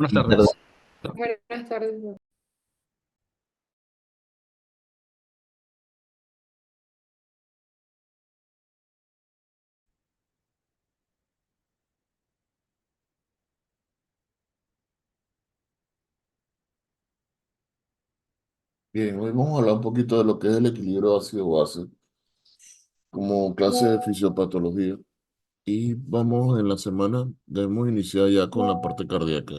Buenas Buenas tardes. tardes. Buenas tardes. Bien, hoy vamos a hablar un poquito de lo que es el equilibrio ácido-base como clase de fisiopatología. Y vamos en la semana, debemos iniciar ya con la parte cardíaca.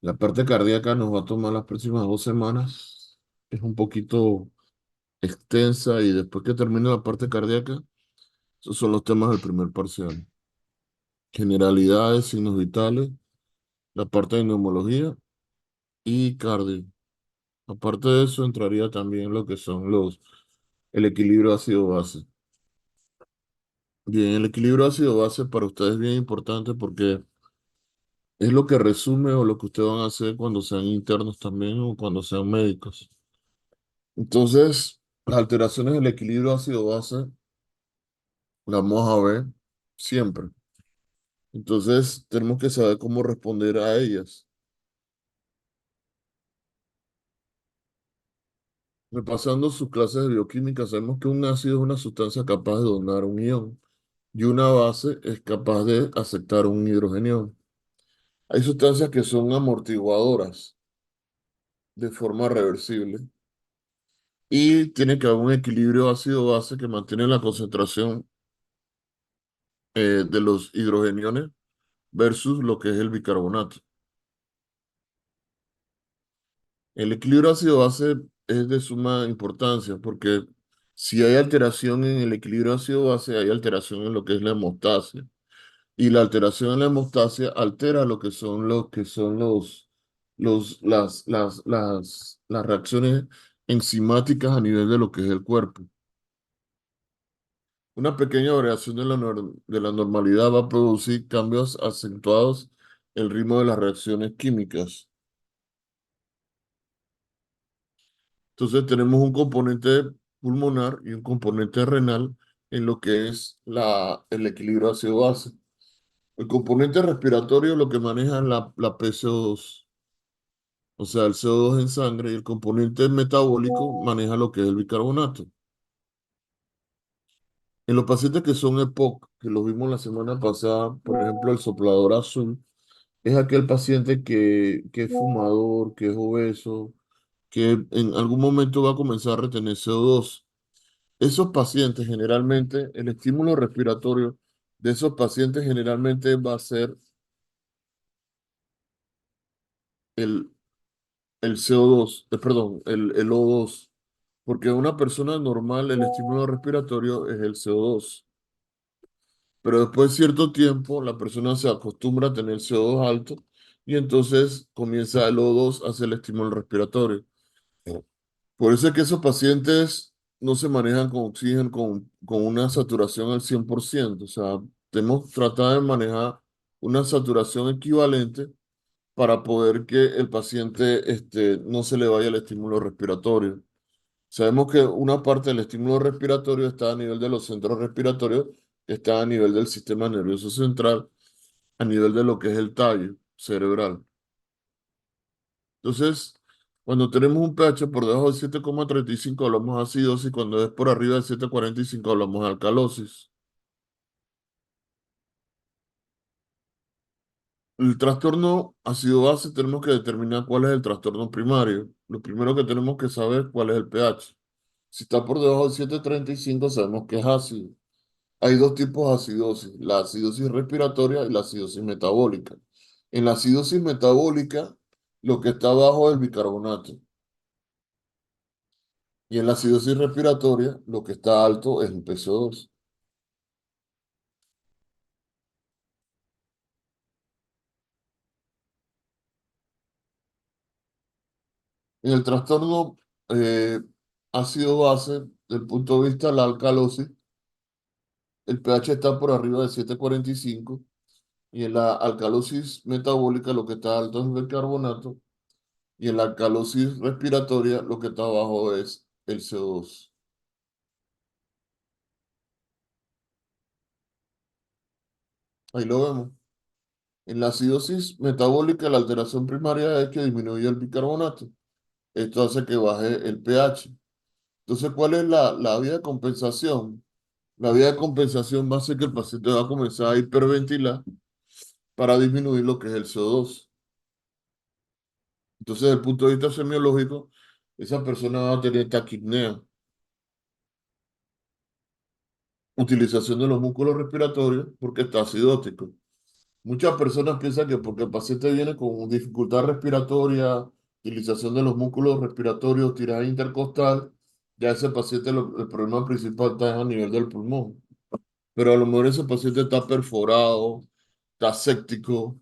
La parte cardíaca nos va a tomar las próximas 2 semanas. Es un poquito extensa y después que termine la parte cardíaca, esos son los temas del primer parcial. Generalidades, signos vitales, la parte de neumología y cardio. Aparte de eso, entraría también lo que son el equilibrio ácido-base. Bien, el equilibrio ácido-base para ustedes es bien importante porque es lo que resume o lo que ustedes van a hacer cuando sean internos también o cuando sean médicos. Entonces, las alteraciones del equilibrio ácido-base las vamos a ver siempre. Entonces, tenemos que saber cómo responder a ellas. Repasando sus clases de bioquímica, sabemos que un ácido es una sustancia capaz de donar un ion y una base es capaz de aceptar un hidrogenión. Hay sustancias que son amortiguadoras de forma reversible y tiene que haber un equilibrio ácido-base que mantiene la concentración de los hidrogeniones versus lo que es el bicarbonato. El equilibrio ácido-base es de suma importancia porque si hay alteración en el equilibrio ácido-base, hay alteración en lo que es la hemostasia. Y la alteración en la hemostasia altera las reacciones enzimáticas a nivel de lo que es el cuerpo. Una pequeña variación de la normalidad va a producir cambios acentuados en el ritmo de las reacciones químicas. Entonces tenemos un componente pulmonar y un componente renal en lo que es el equilibrio ácido-base. El componente respiratorio lo que maneja es la PCO2, o sea, el CO2 en sangre, y el componente metabólico maneja lo que es el bicarbonato. En los pacientes que son EPOC, que los vimos la semana pasada, por ejemplo, el soplador azul, es aquel paciente que es fumador, que es obeso, que en algún momento va a comenzar a retener CO2. Esos pacientes generalmente, el estímulo respiratorio de esos pacientes generalmente va a ser el, el CO2, perdón, el O2, porque en una persona normal el estímulo respiratorio es el CO2. Pero después de cierto tiempo, la persona se acostumbra a tener CO2 alto y entonces comienza el O2 hacia el estímulo respiratorio. Por eso es que esos pacientes no se manejan con oxígeno con una saturación al 100%. O sea, tenemos que tratar de manejar una saturación equivalente para poder que el paciente no se le vaya el estímulo respiratorio. Sabemos que una parte del estímulo respiratorio está a nivel de los centros respiratorios, que está a nivel del sistema nervioso central, a nivel de lo que es el tallo cerebral. Entonces, cuando tenemos un pH por debajo de 7,35 hablamos de acidosis, cuando es por arriba de 7,45 hablamos de alcalosis. El trastorno ácido-base tenemos que determinar cuál es el trastorno primario. Lo primero que tenemos que saber es cuál es el pH. Si está por debajo de 7,35 sabemos que es ácido. Hay dos tipos de acidosis, la acidosis respiratoria y la acidosis metabólica. En la acidosis metabólica, lo que está abajo es el bicarbonato. Y en la acidosis respiratoria, lo que está alto es el PCO2. En el trastorno ácido-base, desde el punto de vista de la alcalosis, el pH está por arriba de 7,45 y en la alcalosis metabólica lo que está alto es el bicarbonato y en la alcalosis respiratoria lo que está abajo es el CO2. Ahí lo vemos. En la acidosis metabólica, la alteración primaria es que disminuye el bicarbonato. Esto hace que baje el pH. Entonces, ¿cuál es la vía de compensación? La vía de compensación va a ser que el paciente va a comenzar a hiperventilar para disminuir lo que es el CO2. Entonces, desde el punto de vista semiológico, esa persona va a tener taquipnea, utilización de los músculos respiratorios porque está acidótico. Muchas personas piensan que porque el paciente viene con dificultad respiratoria, utilización de los músculos respiratorios, tirada intercostal, ya ese paciente el problema principal está a nivel del pulmón. Pero a lo mejor ese paciente está perforado, está séptico,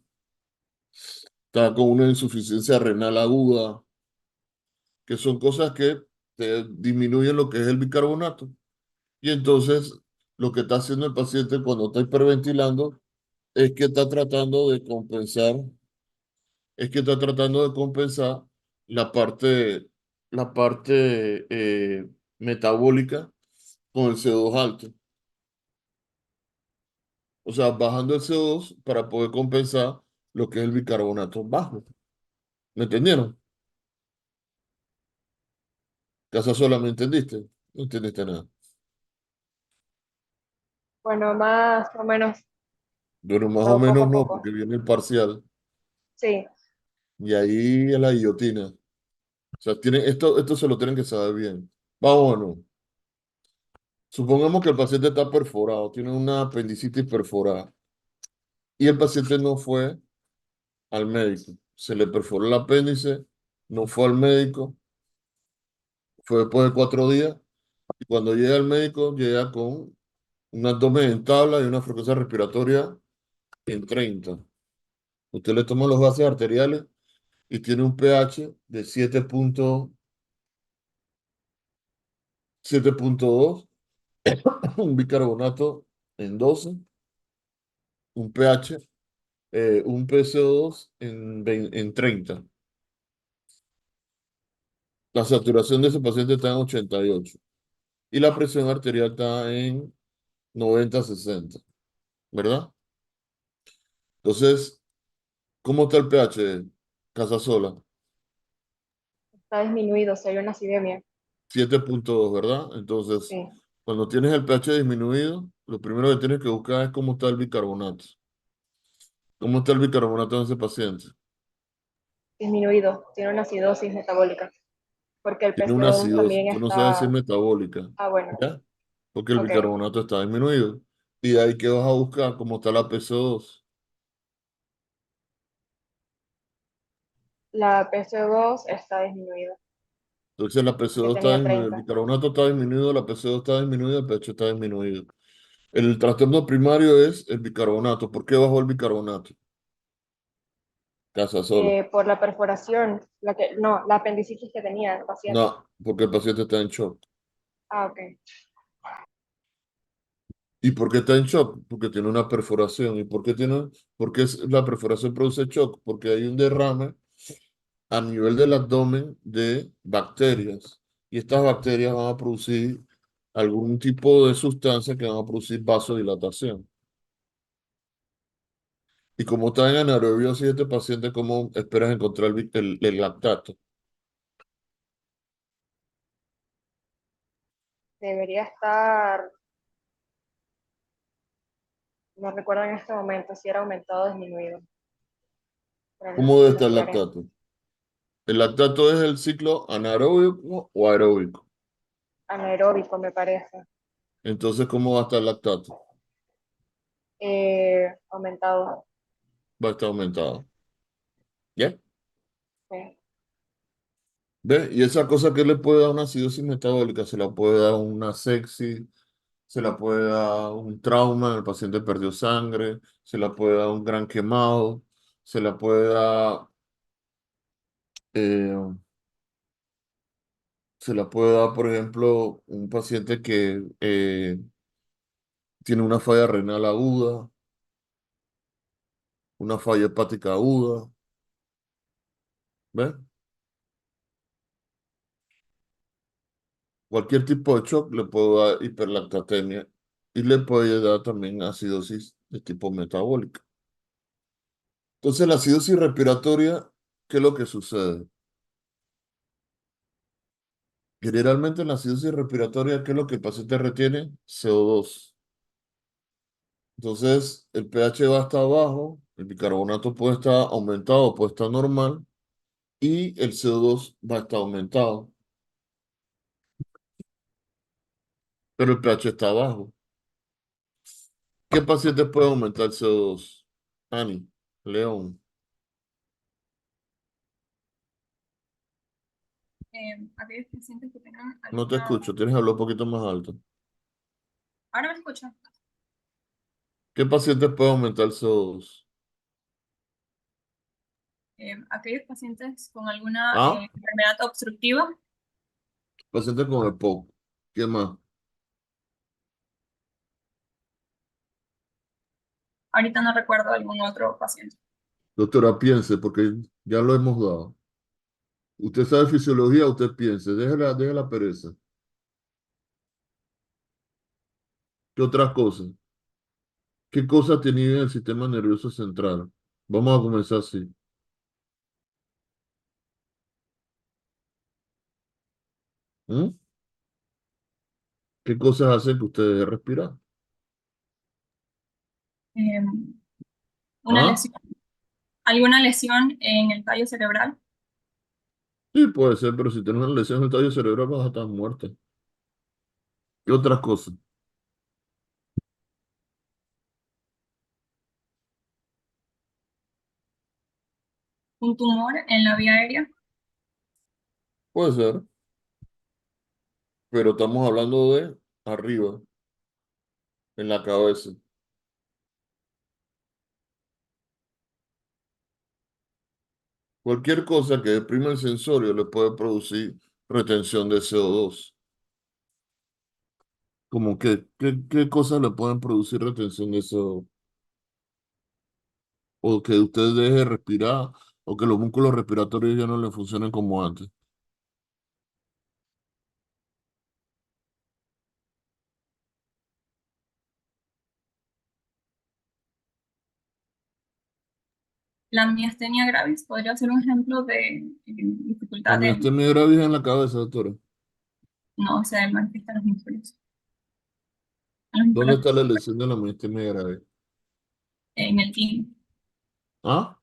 está con una insuficiencia renal aguda, que son cosas que te disminuyen lo que es el bicarbonato. Y entonces lo que está haciendo el paciente cuando está hiperventilando es que está tratando de compensar, es que está tratando de compensar la parte metabólica con el CO2 alto. O sea, bajando el CO2 para poder compensar lo que es el bicarbonato bajo. ¿Me entendieron? Casa sola, ¿me entendiste? No entendiste nada. Bueno, más o menos, Pero más o todo poco menos a no, poco. porque viene el parcial Sí, y ahí es la guillotina. O sea, esto se lo tienen que saber bien. Vámonos. Supongamos que el paciente está perforado, tiene una apendicitis perforada y el paciente no fue al médico. Se le perforó el apéndice, no fue al médico, fue después de 4 días y cuando llega al médico llega con un abdomen en tabla y una frecuencia respiratoria en 30. Usted le toma los gases arteriales y tiene un pH de 7.2, un bicarbonato en 12, un pH, un PCO2 en 30. La saturación de ese paciente está en 88 y la presión arterial está en 90-60, ¿verdad? Entonces, ¿cómo está el pH? Casasola, está disminuido, si hay una acidemia. 7.2, ¿verdad? Entonces, Sí, cuando tienes el pH disminuido, lo primero que tienes que buscar es cómo está el bicarbonato. ¿Cómo está el bicarbonato en ese paciente? disminuido, tiene una acidosis metabólica, porque el Tiene una PCO2 acidosis, también tú no sabes si es está, metabólica, bueno, ¿ya? Porque el ok. bicarbonato está disminuido. Y de ahí que vas a buscar cómo está la PCO2. La PCO2 está disminuida, Entonces la porque PCO2 está tenía disminuida, el 30. bicarbonato está disminuido, la PCO2 está disminuida, el pH está disminuido. El trastorno primario es el bicarbonato. ¿Por qué bajó el bicarbonato? Casa sola. Por la perforación, no, la apendicitis que tenía el paciente. No, porque el paciente está en shock. Ah, ok. ¿Y por qué está en shock? Porque tiene una perforación. ¿Y por qué la perforación produce shock? Porque hay un derrame a nivel del abdomen de bacterias. Y estas bacterias van a producir algún tipo de sustancia que van a producir vasodilatación. Y como está en anaerobiosis este paciente, ¿cómo esperas encontrar el lactato? Debería estar, no recuerdo en este momento si era aumentado o disminuido, pero ¿Cómo debe lo estar el miraré. lactato? ¿El lactato es el ciclo anaeróbico o aeróbico? Anaeróbico, me parece. Entonces, ¿cómo va a estar el lactato? Aumentado. Va a estar aumentado. ¿Ya? Sí. ¿Ve? Y esa cosa que le puede dar una acidosis metabólica, se la puede dar una sepsis, se la puede dar un trauma, el paciente perdió sangre, se la puede dar un gran quemado, se la puede dar, eh, por ejemplo, un paciente que tiene una falla renal aguda, una falla hepática aguda, ¿ve? Cualquier tipo de shock le puede dar hiperlactatemia y le puede dar también acidosis de tipo metabólica. Entonces, la acidosis respiratoria, ¿qué es lo que sucede? Generalmente en la acidosis respiratoria, ¿qué es lo que el paciente retiene? CO2. Entonces, el pH va a estar bajo, el bicarbonato puede estar aumentado, puede estar normal, y el CO2 va a estar aumentado, pero el pH está bajo. ¿Qué paciente puede aumentar el CO2? Ani, León, Aquellos pacientes que tengan no te alguna... escucho, tienes que hablar un poquito más alto. Ahora me escuchan. ¿Qué paciente puede aumentar el CO2? Aquellos pacientes con alguna Ah, enfermedad obstructiva. paciente con EPOC. ¿Qué más? Ahorita no recuerdo algún otro paciente. Doctora, piense, porque ya lo hemos dado. Usted sabe fisiología, usted piense, deje la pereza. ¿Qué otras cosas? ¿Qué cosas tenía el sistema nervioso central? Vamos a comenzar así. ¿Mm? ¿Qué cosas hacen que usted deje de respirar? Eh, una ¿Ah? lesión, alguna lesión en el tallo cerebral, Sí, puede ser, pero si tienes una lesión en el tallo cerebral vas a estar muerta. ¿Qué otras cosas? un tumor en la vía aérea. Puede ser, pero estamos hablando de arriba, en la cabeza. Cualquier cosa que deprima el sensorio le puede producir retención de CO2. Como que, ¿qué cosas le pueden producir retención de CO2? O que usted deje de respirar, o que los músculos respiratorios ya no le funcionen como antes. La miastenia gravis podría ser un ejemplo de La dificultad en, miastenia gravis en la cabeza, doctora. no se manifiesta en los ¿Dónde músculos, está la lesión de la miastenia gravis? en el timo, ¿Ah?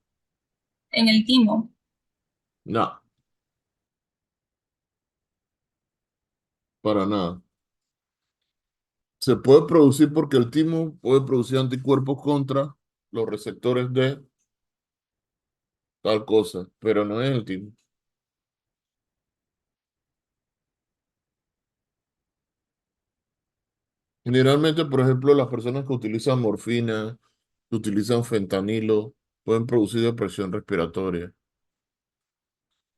en el timo. No, para nada. Se puede producir porque el timo puede producir anticuerpos contra los receptores de tal cosa, pero no es el timo. Generalmente, por ejemplo, las personas que utilizan morfina, que utilizan fentanilo, pueden producir depresión respiratoria.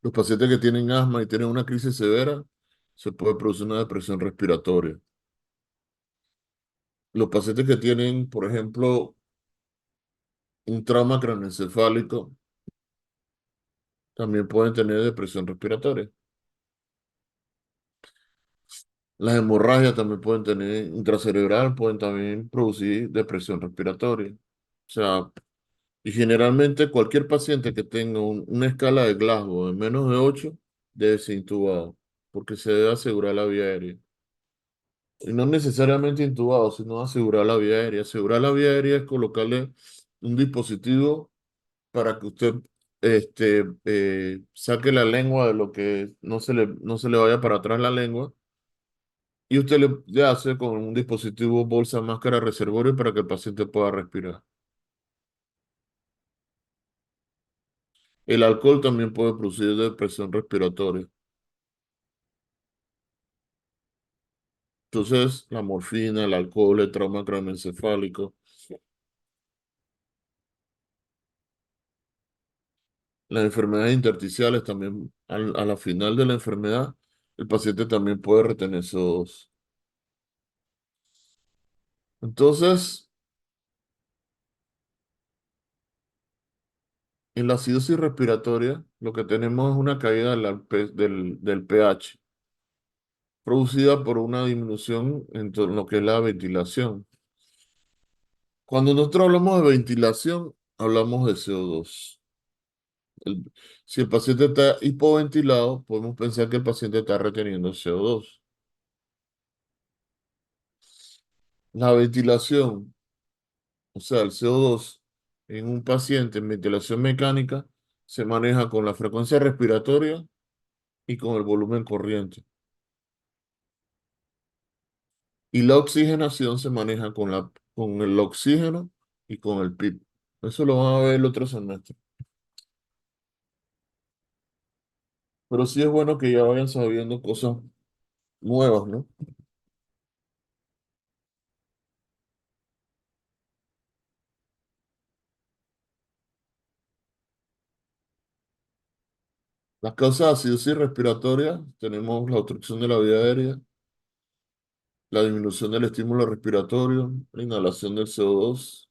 Los pacientes que tienen asma y tienen una crisis severa, se puede producir una depresión respiratoria. Los pacientes que tienen, por ejemplo, un trauma craneoencefálico, también pueden tener depresión respiratoria. Las hemorragias también pueden tener intracerebral, pueden también producir depresión respiratoria. O sea, y generalmente cualquier paciente que tenga una escala de Glasgow de menos de 8 debe ser intubado, porque se debe asegurar la vía aérea. Y no necesariamente intubado, sino asegurar la vía aérea. Asegurar la vía aérea es colocarle un dispositivo para que usted saque la lengua de lo que no se le vaya para atrás la lengua. Y usted le hace con un dispositivo bolsa, máscara, reservorio para que el paciente pueda respirar. El alcohol también puede producir depresión respiratoria. Entonces, la morfina, el alcohol, el trauma craneoencefálico, las enfermedades intersticiales también, a la final de la enfermedad, el paciente también puede retener CO2. Entonces, en la acidosis respiratoria, lo que tenemos es una caída del pH, producida por una disminución en lo que es la ventilación. Cuando nosotros hablamos de ventilación, hablamos de CO2. El- si el paciente está hipoventilado, podemos pensar que el paciente está reteniendo CO2. La ventilación, o sea, el CO2 en un paciente en ventilación mecánica se maneja con la frecuencia respiratoria y con el volumen corriente. Y la oxigenación se maneja con el oxígeno y con el PIB. Eso lo van a ver el otro semestre. Pero sí es bueno que ya vayan sabiendo cosas nuevas, ¿no? Las causas de acidosis respiratoria, tenemos la obstrucción de la vía aérea, la disminución del estímulo respiratorio, la inhalación del CO2.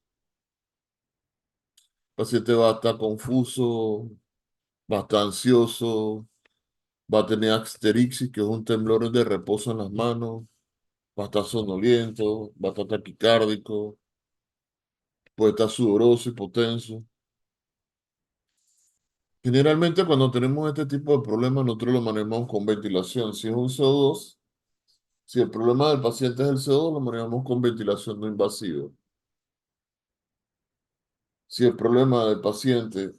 El paciente va a estar confuso, va a estar ansioso, va a tener asterixis, que es un temblor de reposo en las manos, va a estar somnoliento, va a estar taquicárdico, puede estar sudoroso, hipotenso. Generalmente cuando tenemos este tipo de problemas nosotros lo manejamos con ventilación. Si es un CO2, si el problema del paciente es el CO2, lo manejamos con ventilación no invasiva. Si el problema del paciente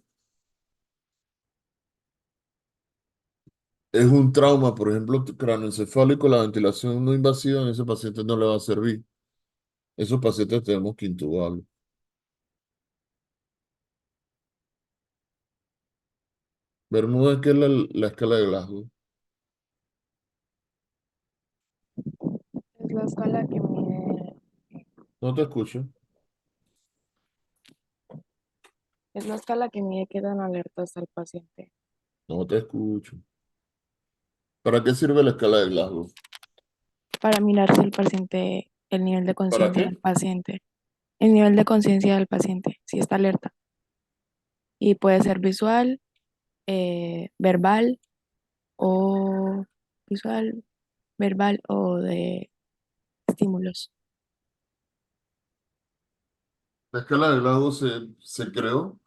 es un trauma, por ejemplo, cráneoencefálico, la ventilación no invasiva en ese paciente no le va a servir. Esos pacientes tenemos que intubarlos. Bermuda, ¿qué es la escala de Glasgow? Es la escala que mide, No te escucho. es la escala que mide qué tan alerta está el paciente. No te escucho. ¿Para qué sirve la escala de Glasgow? Para mirar si el paciente, el nivel de ¿Para conciencia qué? del paciente, el nivel de conciencia del paciente, si está alerta. Y puede ser visual, verbal o visual, verbal o de estímulos. La escala de Glasgow se creó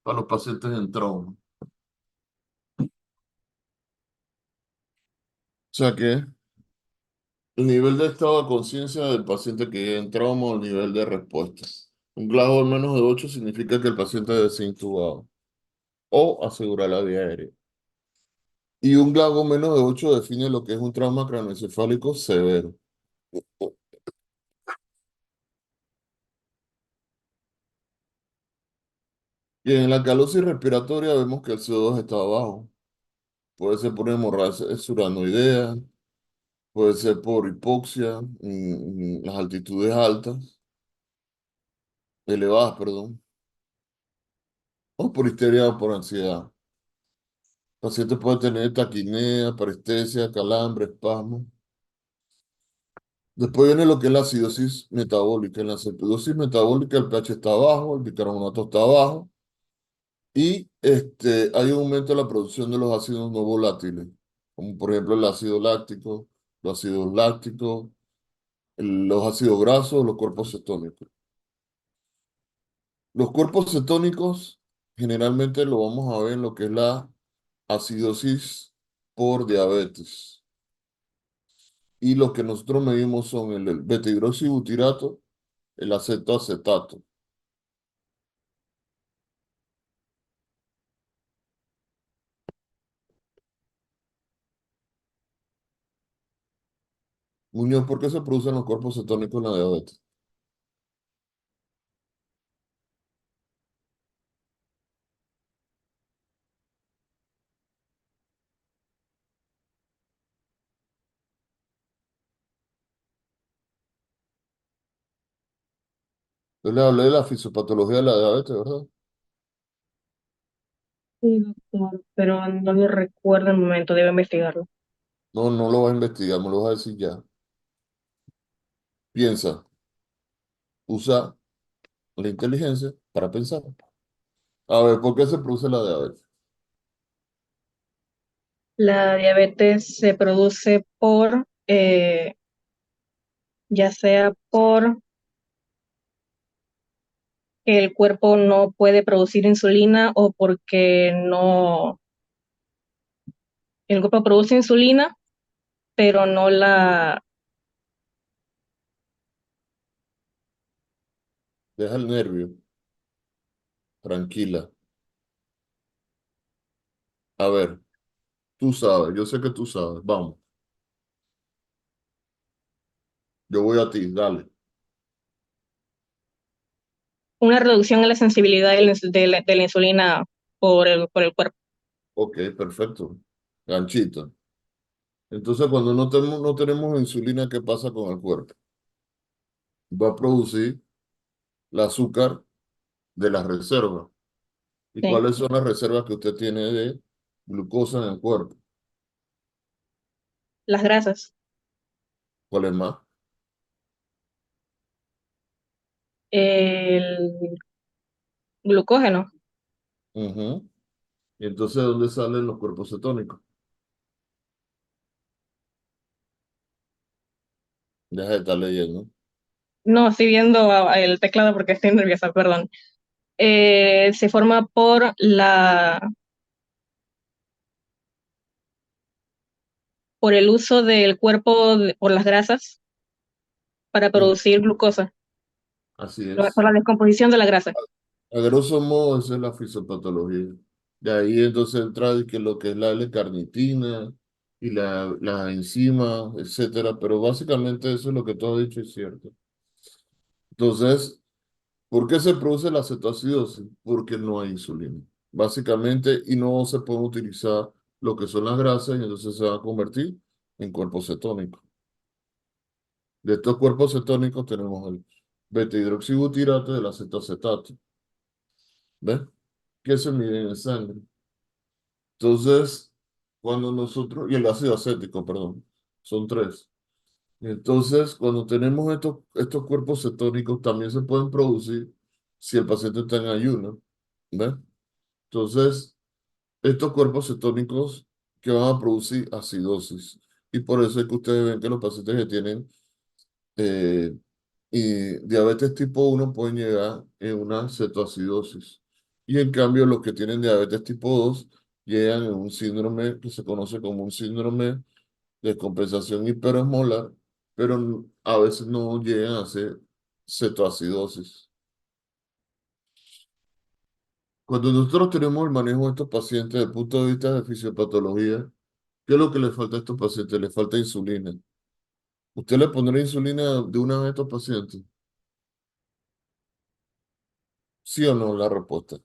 para los pacientes en trauma. O sea que el nivel de estado de conciencia del paciente que en trauma o el nivel de respuesta. Un Glasgow de menos de 8 significa que el paciente debe ser intubado o asegurar la vía aérea. Y un Glasgow menos de 8 define lo que es un trauma craneoencefálico severo. Y en la calosis respiratoria vemos que el CO2 está bajo. Puede ser por hemorragia suranoidea, puede ser por hipoxia en las altitudes altas, elevadas, perdón, o por histeria o por ansiedad. El paciente puede tener taquinea, parestesia, calambre, espasmo. Después viene lo que es la acidosis metabólica. En la acidosis metabólica el pH está bajo, el bicarbonato está bajo y hay un aumento en la producción de los ácidos no volátiles, como por ejemplo el ácido láctico, los ácidos lácticos, los ácidos grasos, los cuerpos cetónicos. Los cuerpos cetónicos generalmente lo vamos a ver en lo que es la acidosis por diabetes. Y lo que nosotros medimos son el beta-hidroxibutirato, el acetato. Muñoz, ¿por qué se producen los cuerpos cetónicos en la diabetes? Yo le hablé de la fisiopatología de la diabetes, ¿verdad? Sí, doctor, pero no lo recuerdo en el momento, debo investigarlo. No, no lo vas a investigar, me lo vas a decir ya. Piensa, usa la inteligencia para pensar. A ver, ¿por qué se produce la diabetes? La diabetes se produce por, ya sea por que el cuerpo no puede producir insulina o porque no, el cuerpo produce insulina, pero no la, Deja el nervio, tranquila. A ver, tú sabes, yo sé que tú sabes. Vamos, yo voy a ti, dale. una reducción en la sensibilidad de la insulina por el cuerpo. Ok, perfecto. Ganchito. Entonces, cuando no tenemos insulina, ¿qué pasa con el cuerpo? Va a producir el azúcar de las reservas. ¿Y Sí. cuáles son las reservas que usted tiene de glucosa en el cuerpo? Las grasas, ¿Cuál es más? el glucógeno. Ujú. Y entonces, ¿de dónde salen los cuerpos cetónicos? Deja de estar leyendo. No, estoy viendo el teclado porque estoy nerviosa, perdón. Se forma por el uso del cuerpo por las grasas para Mm, producir glucosa, así por es. la descomposición de la grasa. A grosso modo, esa es la fisiopatología. De ahí entonces entra de que lo que es la L-carnitina y las enzimas, etcétera. Pero básicamente eso es lo que tú has dicho, es cierto. Entonces, ¿por qué se produce la cetoacidosis? Porque no hay insulina, básicamente, y no se puede utilizar lo que son las grasas y entonces se va a convertir en cuerpos cetónicos. De estos cuerpos cetónicos tenemos el beta-hidroxibutirato y el acetoacetato, ¿ves? Que se miden en sangre. Entonces, cuando nosotros, y el ácido acético, perdón, son tres. Entonces, cuando tenemos estos cuerpos cetónicos, también se pueden producir si el paciente está en ayuno, ¿ves? Entonces, estos cuerpos cetónicos que van a producir acidosis. Y por eso es que ustedes ven que los pacientes que tienen eh, diabetes tipo 1 pueden llegar en una cetoacidosis. Y en cambio, los que tienen diabetes tipo 2 llegan en un síndrome que se conoce como un síndrome de compensación hiperosmolar, pero a veces no llegan a ser cetoacidosis. Cuando nosotros tenemos el manejo de estos pacientes desde el punto de vista de fisiopatología, ¿qué es lo que le falta a estos pacientes? Le falta insulina. ¿Usted le pondrá insulina de una vez a estos pacientes? ¿Sí o no? La respuesta.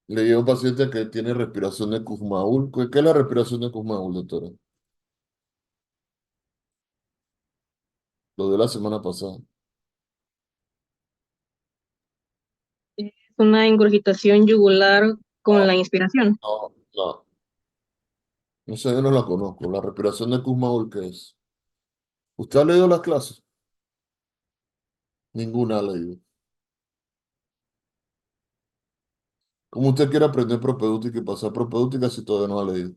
Le llega un paciente que tiene respiración de Kussmaul. ¿Qué es la respiración de Kussmaul, doctora? Lo de la semana pasada. Es una ingurgitación yugular con la inspiración. No, no, no sé, yo no la conozco. La respiración de Kussmaul, ¿qué es? ¿Usted ha leído las clases? Ninguna ha leído. ¿Cómo usted quiere aprender propedéutica y pasar propedéutica si todavía no ha leído?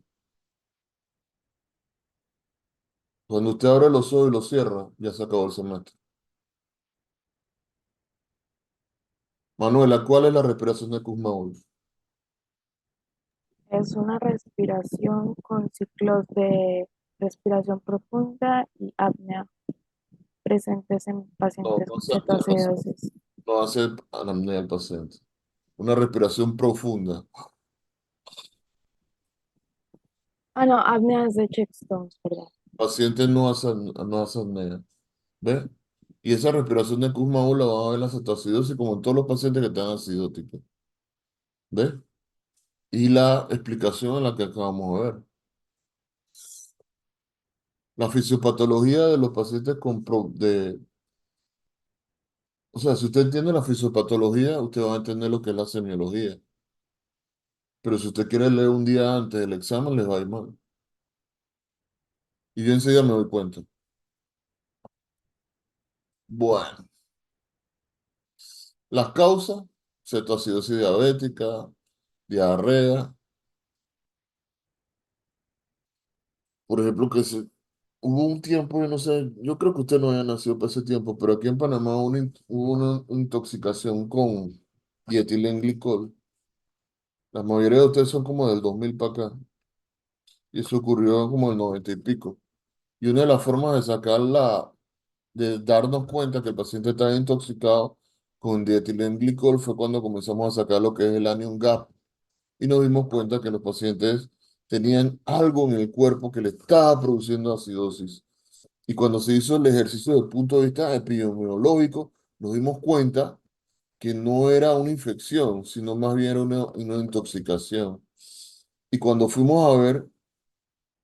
Cuando usted abre los ojos y los cierra, ya se acabó el semestre. Manuela, ¿cuál es la respiración de Kussmaul? Es una respiración con ciclos de respiración profunda y apnea presentes en No, pacientes no con hace apnea, no cetoacidosis. no hace anapnea al paciente. Una respiración profunda. Ah, no, apnea es de checkstones, perdón. Paciente no hace apnea. ¿Ve? Y esa respiración de Kussmaul la van a ver en la cetoacidosis como en todos los pacientes que están acidóticos. ¿Ve? Y la explicación en la que acabamos de ver. La fisiopatología de los pacientes o sea, si usted entiende la fisiopatología, usted va a entender lo que es la semiología. Pero si usted quiere leer un día antes del examen, les va a ir mal. Y yo enseguida me doy cuenta. Bueno, las causas, cetoacidosis diabética, diarrea, por ejemplo, hubo un tiempo, yo no sé, yo creo que usted no había nacido para ese tiempo, pero aquí en Panamá hubo una intoxicación con dietilenglicol. La mayoría de ustedes son como del 2000 para acá, y eso ocurrió como el 90 y pico. Y una de las formas de sacarla, de darnos cuenta que el paciente estaba intoxicado con dietilenglicol fue cuando comenzamos a sacar lo que es el anion gap y nos dimos cuenta que los pacientes tenían algo en el cuerpo que le estaba produciendo acidosis. Y cuando se hizo el ejercicio desde el punto de vista epidemiológico, nos dimos cuenta que no era una infección, sino más bien era una intoxicación. Y cuando fuimos a ver,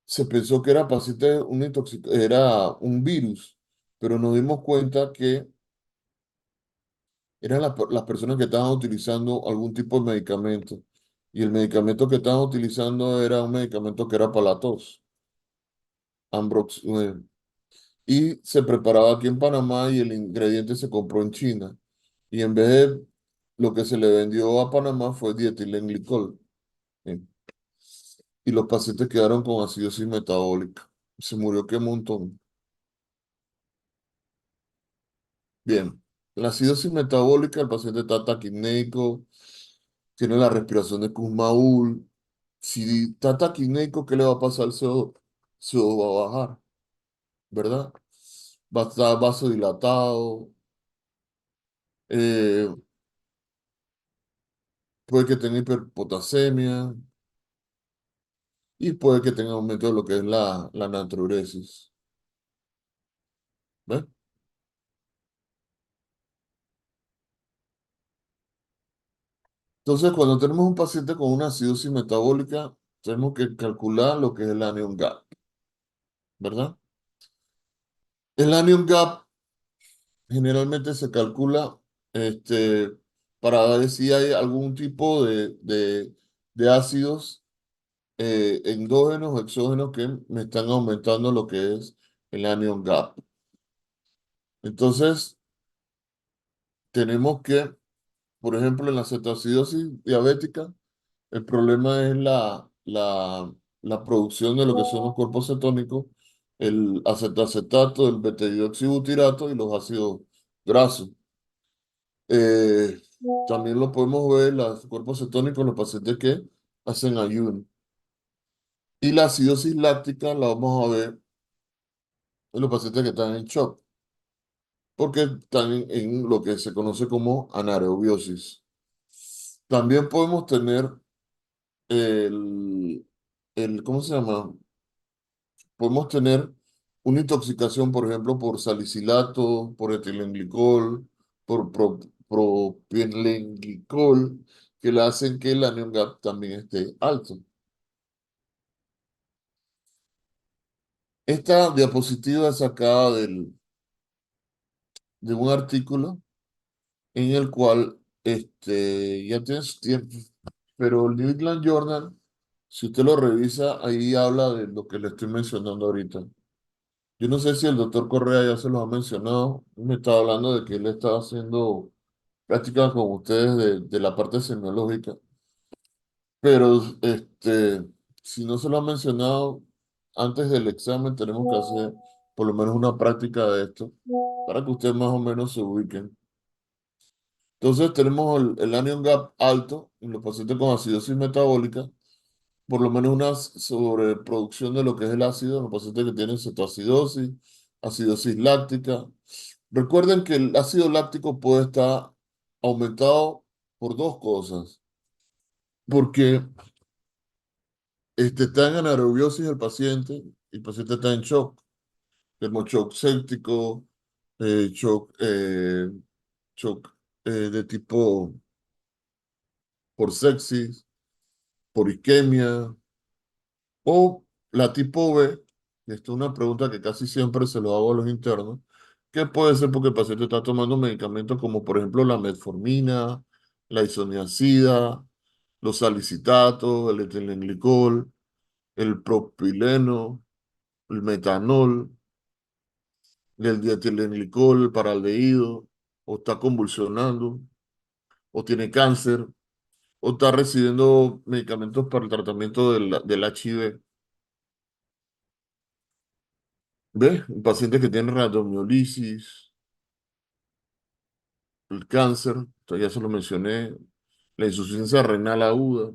se pensó que era paciente, era un virus, pero nos dimos cuenta que eran las personas que estaban utilizando algún tipo de medicamento. Y el medicamento que estaban utilizando era un medicamento que era para la tos, Ambrox, y se preparaba aquí en Panamá y el ingrediente se compró en China. Y en vez de lo que se le vendió a Panamá fue dietilenglicol. ¿Sí? Y los pacientes quedaron con acidosis metabólica. Se murió qué montón. Bien, la acidosis metabólica, el paciente está taquipneico, tiene la respiración de Kussmaul. Si está taquipneico, ¿qué le va a pasar al CO2? CO2 va a bajar, ¿verdad? Va a estar vasodilatado, eh, puede que tenga hiperpotasemia y puede que tenga aumento de lo que es la natriuresis. ¿Ves? Entonces, cuando tenemos un paciente con una acidosis metabólica, tenemos que calcular lo que es el anion gap, ¿verdad? El anion gap generalmente se calcula este, para ver si hay algún tipo de ácidos endógenos o exógenos que me están aumentando lo que es el anion gap. Entonces, tenemos que, por ejemplo, en la cetoacidosis diabética, el problema es la producción de lo que son los cuerpos cetónicos, el acetacetato, el beta-hidroxibutirato y los ácidos grasos. Eh, También lo podemos ver, los cuerpos cetónicos en los pacientes que hacen ayuno. Y la acidosis láctica la vamos a ver en los pacientes que están en shock, porque están en lo que se conoce como anaerobiosis. También podemos tener el, ¿cómo se llama? Podemos tener una intoxicación, por ejemplo, por salicilato, por etilenglicol, por propilenglicol, que le hacen que el anion gap también esté alto. Esta diapositiva es sacada de un artículo en el cual ya tiene su tiempo, pero el New England Journal, si usted lo revisa, ahí habla de lo que le estoy mencionando ahorita. Yo no sé si el doctor Correa ya se los ha mencionado. Me estaba hablando de que él estaba haciendo prácticas con ustedes de la parte semiológica, pero si no se lo ha mencionado, antes del examen tenemos que hacer por lo menos una práctica de esto para que ustedes más o menos se ubiquen. Entonces tenemos el anion gap alto en los pacientes con acidosis metabólica, por lo menos una sobreproducción de lo que es el ácido en los pacientes que tienen cetoacidosis, acidosis láctica. Recuerden que el ácido láctico puede estar aumentado por dos cosas, porque está en anaerobiosis el paciente está en shock, termochoc séptico, eh, shock, eh, shock de tipo por sepsis, por isquemia, o la tipo B, y esto es una pregunta que casi siempre se lo hago a los internos, que puede ser porque el paciente está tomando medicamentos como por ejemplo la metformina, la isoniazida, los salicitatos, el etilenglicol, el propileno, el metanol, el dietilenglicol, el paraldehído, o está convulsionando, o tiene cáncer, o está recibiendo medicamentos para el tratamiento del HIV. ¿Ves? Pacientes que tienen radiomiolisis, el cáncer, esto ya se lo mencioné, la insuficiencia renal aguda.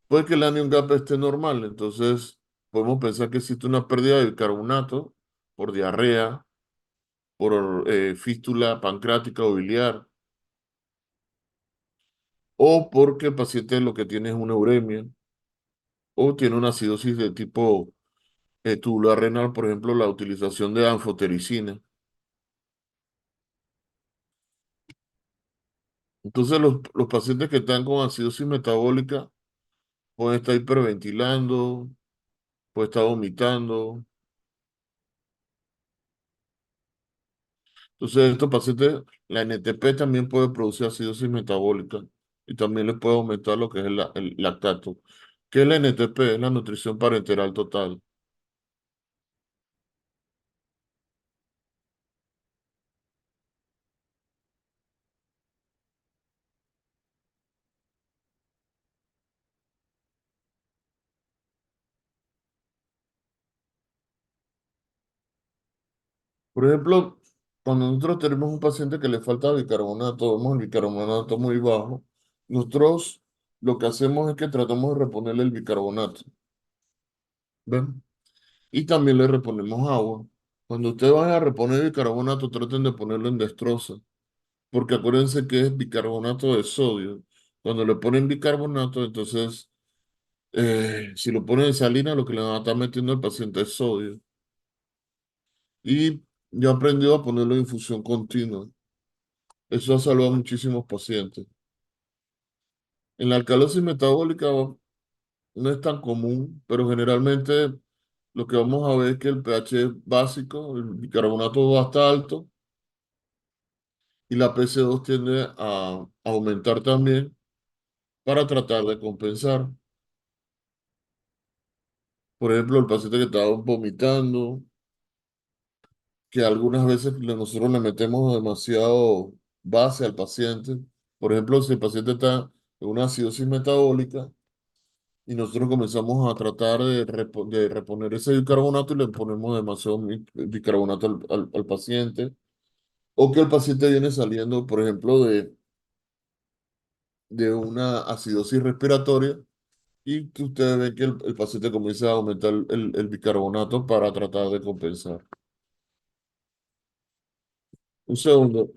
Puede que el anion gap esté normal, entonces podemos pensar que existe una pérdida de bicarbonato por diarrea, por fístula pancreática o biliar, o porque el paciente lo que tiene es una uremia, o tiene una acidosis de tipo tubular renal, por ejemplo, la utilización de anfotericina. Entonces, los pacientes que están con acidosis metabólica pueden estar hiperventilando, pueden estar vomitando. Entonces, estos pacientes, la NTP también puede producir acidosis metabólica y también les puede aumentar lo que es el lactato. ¿Qué es la NTP? Es la nutrición parenteral total. Por ejemplo, cuando nosotros tenemos un paciente que le falta bicarbonato, vemos el bicarbonato muy bajo, nosotros lo que hacemos es que tratamos de reponerle el bicarbonato. ¿Ven? Y también le reponemos agua. Cuando ustedes van a reponer bicarbonato, traten de ponerlo en destroza, porque acuérdense que es bicarbonato de sodio. Cuando le ponen bicarbonato, entonces, si lo ponen en salina, lo que le van a estar metiendo al paciente es sodio. Y yo he aprendido a ponerlo en infusión continua. Eso ha salvado a muchísimos pacientes. En la alcalosis metabólica no es tan común, pero generalmente lo que vamos a ver es que el pH básico, el bicarbonato va a estar alto y la PC2 tiende a aumentar también para tratar de compensar. Por ejemplo, el paciente que estaba vomitando, que algunas veces nosotros le metemos demasiado base al paciente. Por ejemplo, si el paciente está en una acidosis metabólica y nosotros comenzamos a tratar de reponer ese bicarbonato y le ponemos demasiado bicarbonato al paciente, o que el paciente viene saliendo, por ejemplo, de una acidosis respiratoria y que ustedes ven que el paciente comienza a aumentar el bicarbonato para tratar de compensar. Un segundo.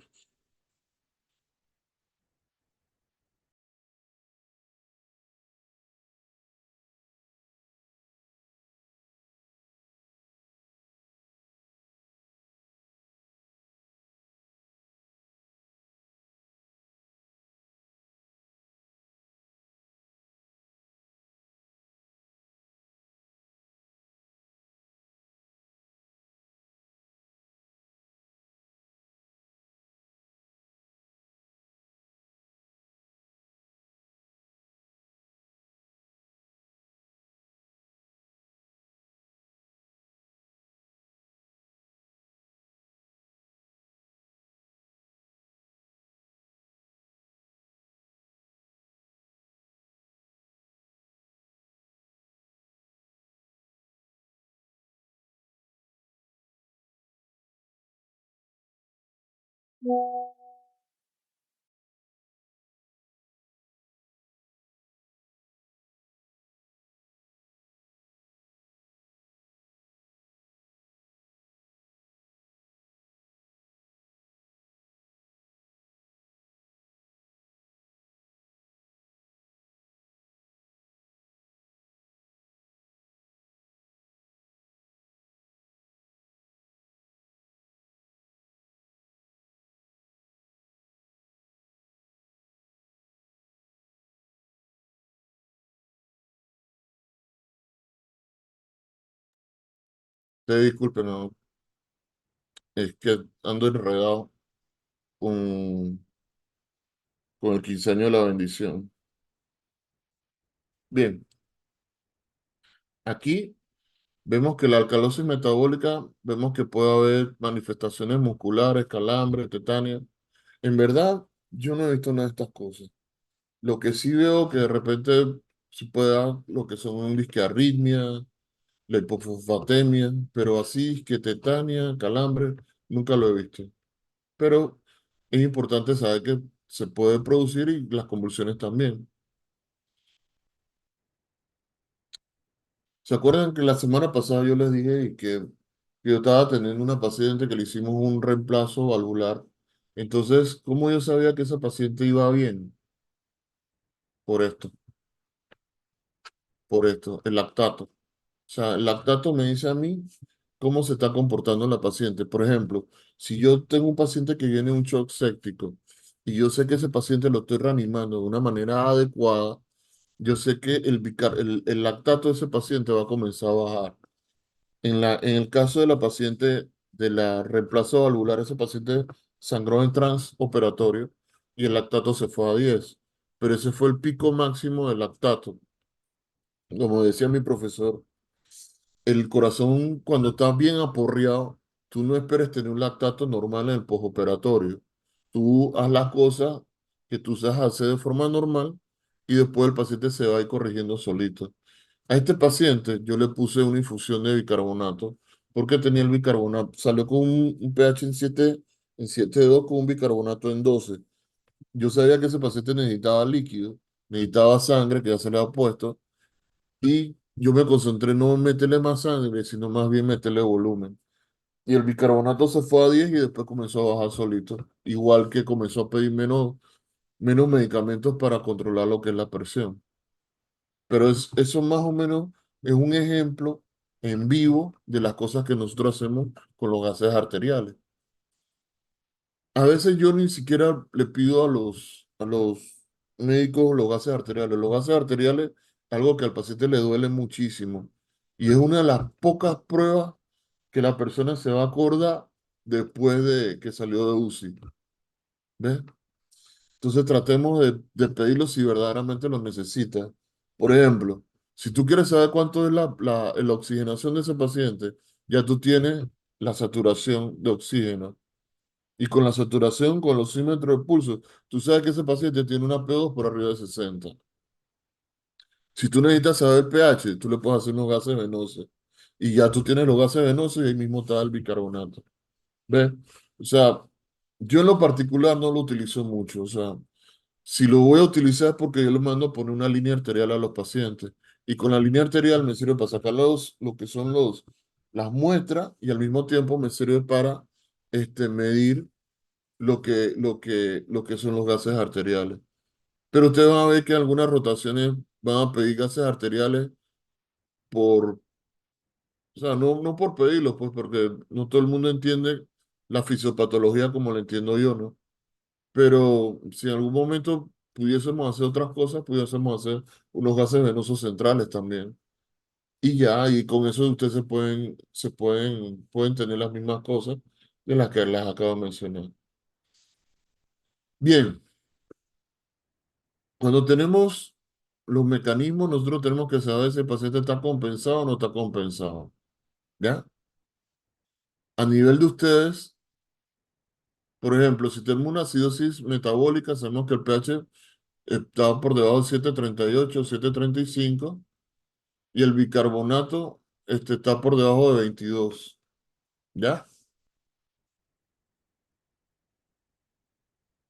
Te disculpen, no, es que ando enredado con, con el 15 años de la bendición. Bien, aquí vemos que la alcalosis metabólica, vemos que puede haber manifestaciones musculares, calambres, tetania. En verdad, yo no he visto nada de estas cosas. Lo que sí veo que de repente se puede dar lo que son un disque arritmia, la hipofosfatemia, pero así que tetania, calambre, nunca lo he visto. Pero es importante saber que se puede producir y las convulsiones también. ¿Se acuerdan que la semana pasada yo les dije que yo estaba teniendo una paciente que le hicimos un reemplazo valvular? Entonces, ¿cómo yo sabía que esa paciente iba bien? Por esto, por esto, el lactato. O sea, el lactato me dice a mí cómo se está comportando la paciente. Por ejemplo, si yo tengo un paciente que viene de un shock séptico y yo sé que ese paciente lo estoy reanimando de una manera adecuada, yo sé que el lactato de ese paciente va a comenzar a bajar. En el caso de la paciente de la reemplazo valvular, ese paciente sangró en transoperatorio y el lactato se fue a 10, pero ese fue el pico máximo del lactato. Como decía mi profesor, el corazón cuando está bien aporreado, tú no esperes tener un lactato normal en el postoperatorio. Tú haz las cosas que tú sabes hacer de forma normal y después el paciente se va a ir corrigiendo solito. A este paciente yo le puse una infusión de bicarbonato porque tenía el bicarbonato, salió con un pH en 7,2 con un bicarbonato en 12. Yo sabía que ese paciente necesitaba líquido, necesitaba sangre que ya se le ha puesto y yo me concentré no en meterle más sangre, sino más bien meterle volumen. Y el bicarbonato se fue a 10 y después comenzó a bajar solito, igual que comenzó a pedir menos medicamentos para controlar lo que es la presión. Pero eso más o menos es un ejemplo en vivo de las cosas que nosotros hacemos con los gases arteriales. A veces yo ni siquiera le pido a los médicos los gases arteriales. Los gases arteriales es algo que al paciente le duele muchísimo. Y es una de las pocas pruebas que la persona se va a acordar después de que salió de UCI. ¿Ves? Entonces tratemos de pedirlo si verdaderamente lo necesita. Por ejemplo, si tú quieres saber cuánto es la oxigenación de ese paciente, ya tú tienes la saturación de oxígeno. Y con la saturación, con los oxímetros de pulso, tú sabes que ese paciente tiene una P2 por arriba de 60. Si tú necesitas saber el pH, tú le puedes hacer unos gases venosos. Y ya tú tienes los gases venosos y ahí mismo está el bicarbonato. ¿Ves? O sea, yo en lo particular no lo utilizo mucho. O sea, si lo voy a utilizar es porque yo le mando a poner una línea arterial a los pacientes. Y con la línea arterial me sirve para sacar lo que son las muestras y al mismo tiempo me sirve para medir lo que son los gases arteriales. Pero ustedes van a ver que en algunas rotaciones van a pedir gases arteriales o sea, no por pedirlos, pues porque no todo el mundo entiende la fisiopatología como la entiendo yo, ¿no? Pero si en algún momento pudiésemos hacer otras cosas, pudiésemos hacer unos gases venosos centrales también. Y ya, y con eso ustedes pueden tener las mismas cosas de las que les acabo de mencionar. Bien, cuando tenemos los mecanismos, nosotros tenemos que saber si el paciente está compensado o no está compensado. ¿Ya? A nivel de ustedes, por ejemplo, si tenemos una acidosis metabólica, sabemos que el pH está por debajo de 7,38, 7,35 y el bicarbonato está por debajo de 22. ¿Ya?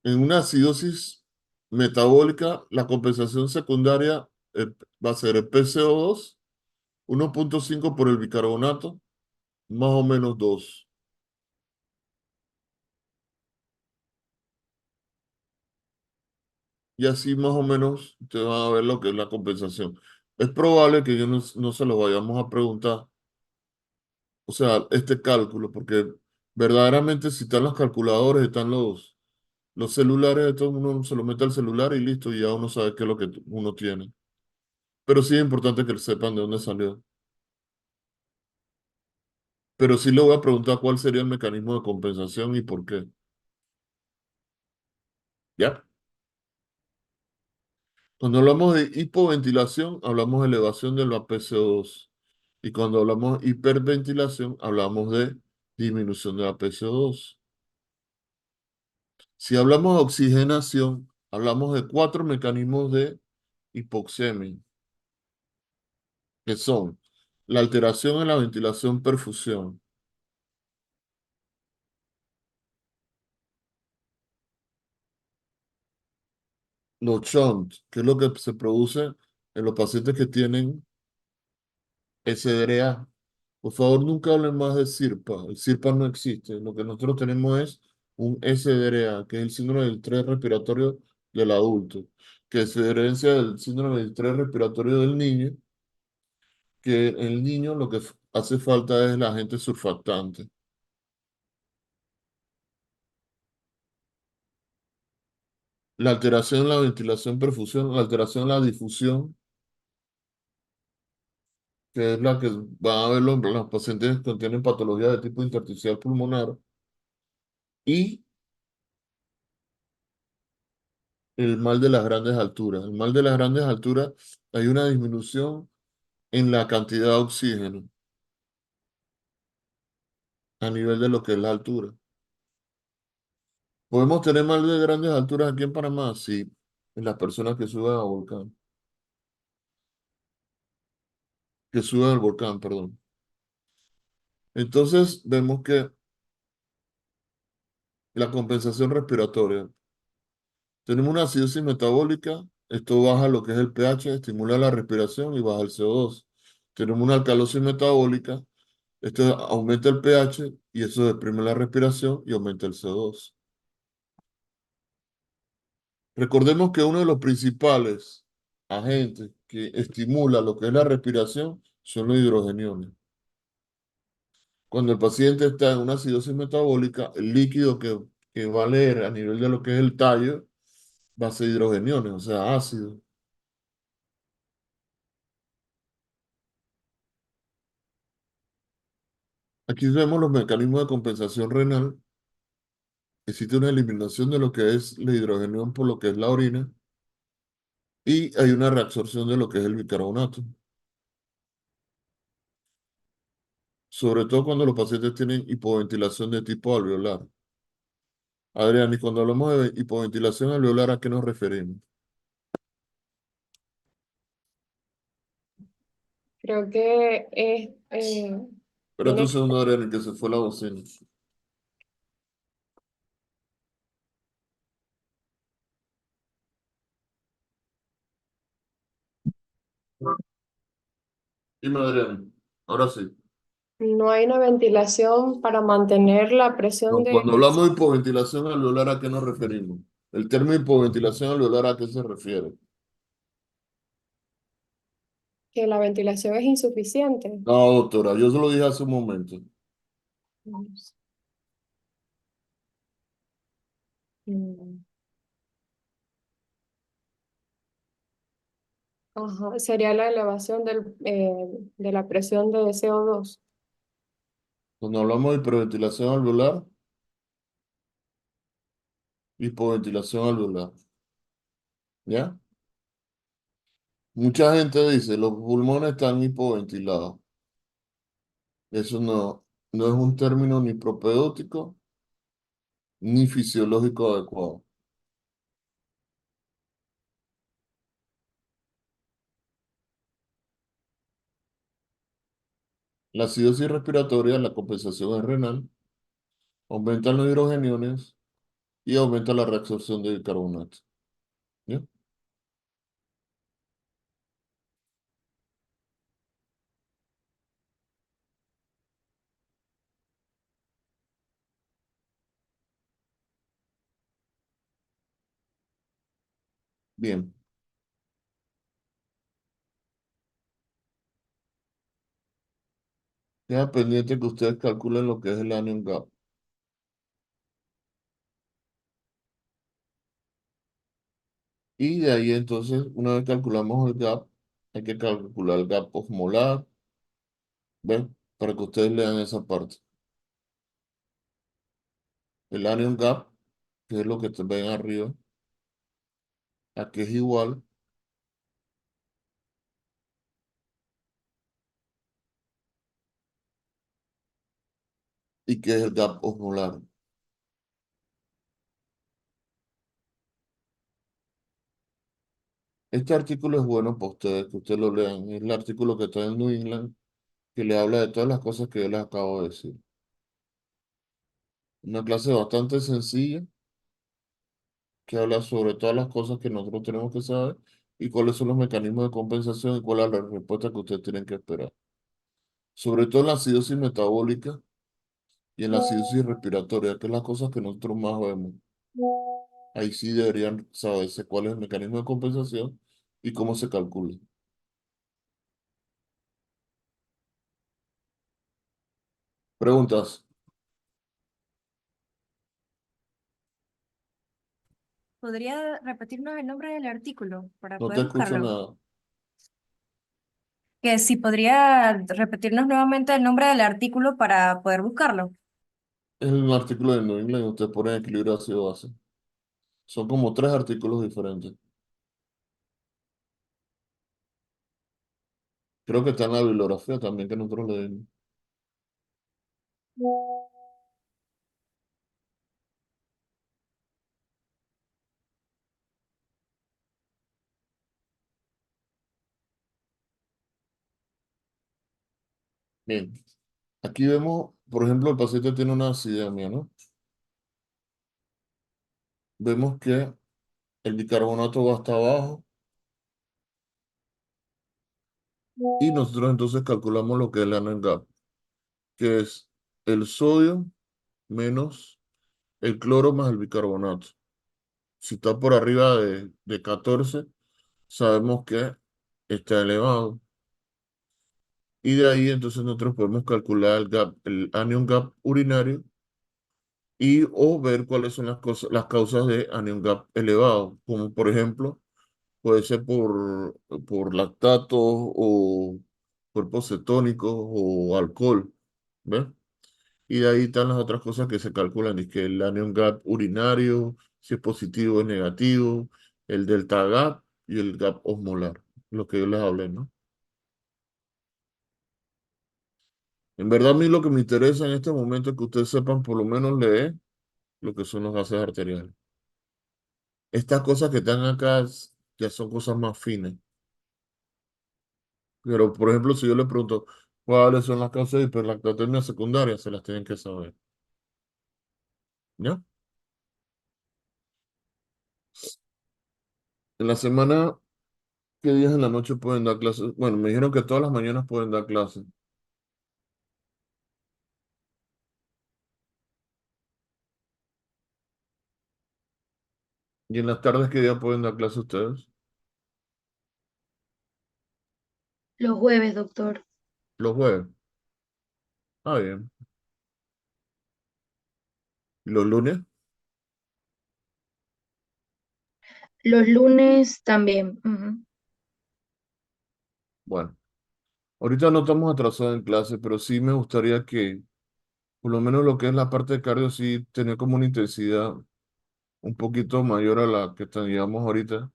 En una acidosis metabólica, la compensación secundaria va a ser el PCO2, 1,5 por el bicarbonato, más o menos 2. Y así más o menos te van a ver lo que es la compensación. Es probable que yo no se lo vayamos a preguntar, o sea, este cálculo, porque verdaderamente si están los calculadores, están los celulares, todo uno se lo mete al celular y listo, y ya uno sabe qué es lo que uno tiene. Pero sí es importante que sepan de dónde salió. Pero sí le voy a preguntar cuál sería el mecanismo de compensación y por qué. ¿Ya? Cuando hablamos de hipoventilación, hablamos de elevación del APCO2. Y cuando hablamos de hiperventilación, hablamos de disminución de APCO2. Si hablamos de oxigenación, hablamos de 4 mecanismos de hipoxemia, que son La alteración en la ventilación perfusión. Los shunt, que es lo que se produce en los pacientes que tienen SDRA. Por favor, nunca hablen más de SIRPA. El SIRPA no existe. Lo que nosotros tenemos es un SDRA, que es el síndrome del estrés respiratorio del adulto, que se diferencia del síndrome del estrés respiratorio del niño, que el niño lo que hace falta es el agente surfactante. La alteración en la ventilación perfusión, la alteración en la difusión, que es la que van a ver los pacientes que tienen patología de tipo intersticial pulmonar, y el mal de las grandes alturas. El mal de las grandes alturas, hay una disminución en la cantidad de oxígeno a nivel de lo que es la altura. ¿Podemos tener mal de grandes alturas aquí en Panamá? Sí, en las personas que suben al volcán, que suben al volcán, perdón. Entonces vemos que la compensación respiratoria, tenemos una acidosis metabólica, esto baja lo que es el pH, estimula la respiración y baja el CO2. Tenemos una alcalosis metabólica, esto aumenta el pH y eso deprime la respiración y aumenta el CO2. Recordemos que uno de los principales agentes que estimula lo que es la respiración son los hidrogeniones. Cuando el paciente está en una acidosis metabólica, el líquido que va a leer a nivel de lo que es el tallo va a ser hidrogeniones, o sea, ácido. Aquí vemos los mecanismos de compensación renal. Existe una eliminación de lo que es la hidrogenión por lo que es la orina y hay una reabsorción de lo que es el bicarbonato. Sobre todo cuando los pacientes tienen hipoventilación de tipo alveolar. Adrián, y cuando hablamos de hipoventilación alveolar, ¿a qué nos referimos? Creo que es, Espérate un tiene, segundo, Adrián, que se fue la bocina. Dime, Adrián. Ahora sí. no hay una ventilación para mantener la presión No, de cuando hablamos de hipoventilación alveolar, ¿a qué nos referimos? El término hipoventilación alveolar, ¿a qué se refiere? que la ventilación es insuficiente. No, doctora, yo se lo dije hace un momento. Mm. Ajá, sería la elevación de la presión de CO2. Cuando hablamos de hiperventilación alveolar, hipoventilación alveolar. ¿Ya? Mucha gente dice, los pulmones están hipoventilados. Eso no es un término ni propedéutico ni fisiológico adecuado. La acidosis respiratoria, la compensación es renal, aumentan los hidrogeniones y aumenta la reabsorción de bicarbonato. ¿Ya? Bien. Queda pendiente que ustedes calculen lo que es el anion gap. Y de ahí entonces, una vez calculamos el gap, hay que calcular el gap osmolar, ¿ven? Para que ustedes lean esa parte. El anion gap, que es lo que te ven arriba, aquí es igual, y que es el gap osmolar. Este artículo es bueno para ustedes, que ustedes lo lean. Es el artículo que está en New England que le habla de todas las cosas que yo les acabo de decir. Una clase bastante sencilla que habla sobre todas las cosas que nosotros tenemos que saber y cuáles son los mecanismos de compensación y cuál es la respuesta que ustedes tienen que esperar. Sobre todo en la acidosis metabólica y en la acidosis respiratoria, que es las cosas que nosotros más vemos. Ahí sí deberían saberse cuál es el mecanismo de compensación y cómo se calcula. Preguntas. ¿Podría repetirnos el nombre del artículo para No te poder escucho buscarlo? nada. Que si podría repetirnos nuevamente el nombre del artículo para poder buscarlo. Es un artículo de New England y usted pone equilibrio ácido-base. Son como 3 artículos diferentes. Creo que está en la bibliografía también que nosotros leímos. Bien, aquí vemos, por ejemplo, el paciente tiene una acidemia, ¿no? Vemos que el bicarbonato va hasta abajo y nosotros entonces calculamos lo que es el anion gap, que es el sodio menos el cloro más el bicarbonato. Si está por arriba de 14, sabemos que está elevado. Y de ahí entonces nosotros podemos calcular el gap, el anion gap urinario y o ver cuáles son las cosas, las causas de anion gap elevado, como por ejemplo puede ser por lactatos o cuerpos cetónicos o alcohol, ¿ves? Y de ahí están las otras cosas que se calculan, y que el anion gap urinario, si es positivo o es negativo, el delta gap y el gap osmolar, lo que yo les hablé, ¿no? En verdad a mí lo que me interesa en este momento es que ustedes sepan por lo menos leer lo que son los gases arteriales. Estas cosas que están acá ya son cosas más finas. Pero, por ejemplo, si yo le pregunto cuáles son las causas de hiperlactatemia secundaria, se las tienen que saber. ¿Ya? En la semana, ¿qué días en la noche pueden dar clases? Bueno, me dijeron que todas las mañanas pueden dar clases. ¿Y en las tardes qué día pueden dar clases ustedes? Los jueves, doctor. Los jueves. Ah, bien. ¿Y los lunes? Los lunes también. Ujú. Bueno, ahorita no estamos atrasados en clase, pero sí me gustaría que, por lo menos lo que es la parte de cardio, sí tener como una intensidad un poquito mayor a la que teníamos ahorita.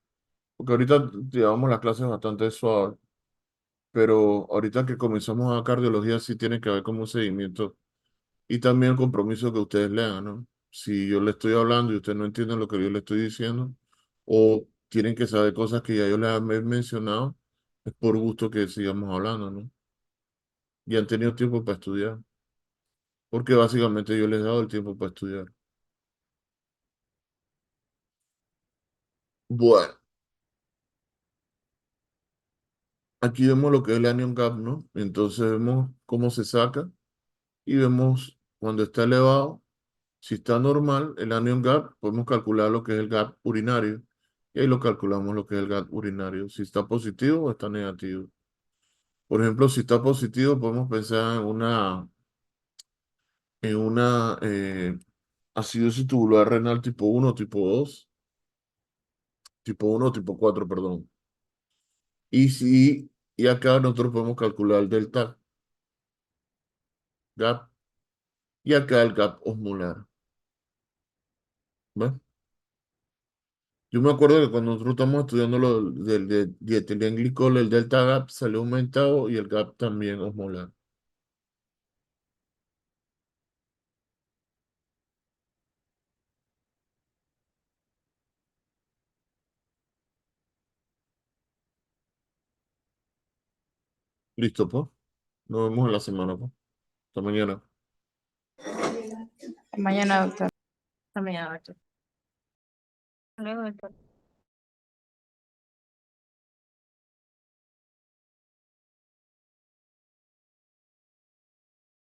Porque ahorita llevamos las clases bastante suaves, pero ahorita que comenzamos a cardiología sí tiene que haber como un seguimiento y también el compromiso que ustedes lean, ¿no? Si yo le estoy hablando y ustedes no entienden lo que yo le estoy diciendo, o tienen que saber cosas que ya yo les he mencionado, es por gusto que sigamos hablando, ¿no? Y han tenido tiempo para estudiar, porque básicamente yo les he dado el tiempo para estudiar. Bueno, aquí vemos lo que es el anion gap, ¿no? Entonces vemos cómo se saca y vemos cuando está elevado. Si está normal, el anion gap, podemos calcular lo que es el gap urinario. Y ahí lo calculamos lo que es el gap urinario. Si está positivo o está negativo. Por ejemplo, si está positivo, podemos pensar en una acidosis tubular renal tipo 1, tipo 1, tipo 4, perdón. Y acá nosotros podemos calcular el delta gap y acá el gap osmolar. ¿Ves? Yo me acuerdo que cuando nosotros estamos estudiando lo del dietilenglicol, el delta gap salió aumentado y el gap también osmolar. ¿Listo, pues? Nos vemos en la semana, pues. Hasta mañana. Mañana, doctor. También, doctor. Hasta luego, doctor.